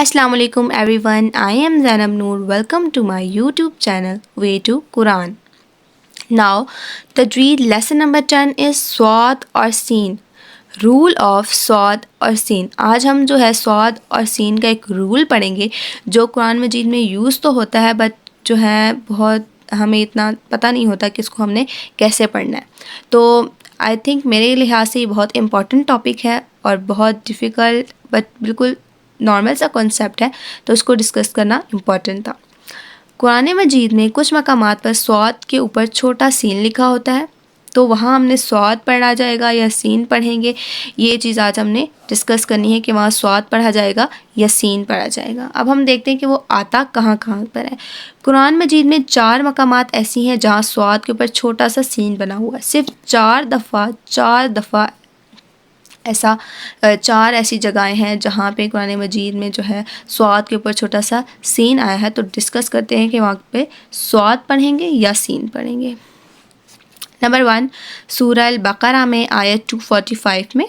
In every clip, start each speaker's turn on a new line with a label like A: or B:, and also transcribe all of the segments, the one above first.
A: Assalamu alaikum everyone, I am Zainab Noor. Welcome to my YouTube channel Way to Quran. Now, Tajweed lesson number 10 is Swad और scene. Rule of स्वाद और scene. आज हम जो है स्वाद और सीन का एक रूल पढ़ेंगे जो कुरान मजीद में यूज़ तो होता है बट जो है बहुत हमें इतना पता नहीं होता कि इसको हमने कैसे पढ़ना है. तो आई थिंक मेरे लिहाज से ये बहुत इम्पॉर्टेंट टॉपिक है और बहुत डिफ़िकल्ट बट बिल्कुल नॉर्मल सा कॉन्सेप्ट है, तो इसको डिस्कस करना इम्पॉर्टेंट था. कुरान मजीद में कुछ मकामात पर स्वाद के ऊपर छोटा सीन लिखा होता है, तो वहाँ हमने स्वाद पढ़ा जाएगा या सीन पढ़ेंगे. ये चीज़ आज हमने डिस्कस करनी है कि वहाँ स्वाद पढ़ा जाएगा या सीन पढ़ा जाएगा. अब हम देखते हैं कि वो आता कहाँ कहाँ पर है. कुरान मजीद में 4 मकामात ऐसी हैं जहाँ स्वाद के ऊपर छोटा सा सीन बना हुआ है. सिर्फ 4 दफ़ा ऐसा 4 ऐसी जगहें हैं जहाँ पे कुरान मजीद में जो है स्वाद के ऊपर छोटा सा सीन आया है. तो डिस्कस करते हैं कि वहाँ पे स्वाद पढ़ेंगे या सीन पढ़ेंगे. नंबर 1, सूरह अल-बक़रा में आयत 245 में,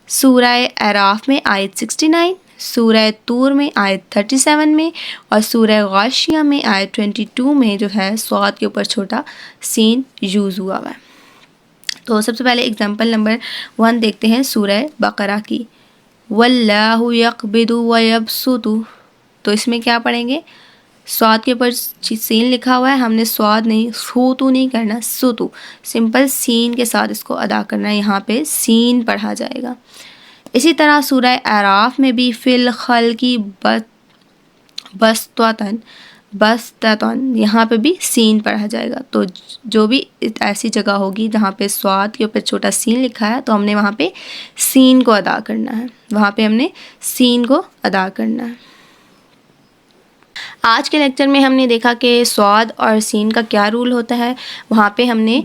A: सूरह अराफ में आयत 69, सूरह तूर में आयत 37 में और सूरह गाशिया में आयत 22 में जो है स्वाद के ऊपर छोटा सीन यूज़ हुआ है. तो सबसे पहले एग्जांपल नंबर 1 देखते हैं सूरह बक़रा की. वल्लाहु यक़बिदु व यबसुतु. तो इसमें क्या पढ़ेंगे? स्वाद के ऊपर सीन लिखा हुआ है, हमने स्वाद नहीं सूतु नहीं करना, सुतु सिंपल सीन के साथ इसको अदा करना है. यहाँ पे सीन पढ़ा जाएगा. इसी तरह सूरह अराफ में भी फिल खल्क़ि बस्ततन यहाँ पे भी सीन पढ़ा जाएगा. तो जो भी ऐसी जगह होगी जहाँ पे स्वाद के ऊपर छोटा सीन लिखा है तो हमने वहाँ पे सीन को अदा करना है, वहाँ पे हमने सीन को अदा करना है. आज के लेक्चर में हमने देखा कि स्वाद और सीन का क्या रूल होता है. वहाँ पे हमने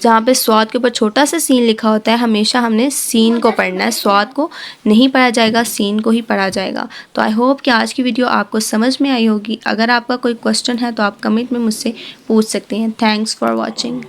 A: जहाँ पे स्वाद के ऊपर छोटा सा सीन लिखा होता है हमेशा हमने सीन को पढ़ना है, स्वाद को नहीं पढ़ा जाएगा, सीन को ही पढ़ा जाएगा. तो आई होप कि आज की वीडियो आपको समझ में आई होगी. अगर आपका कोई क्वेश्चन है तो आप कमेंट में मुझसे पूछ सकते हैं. Thanks for watching.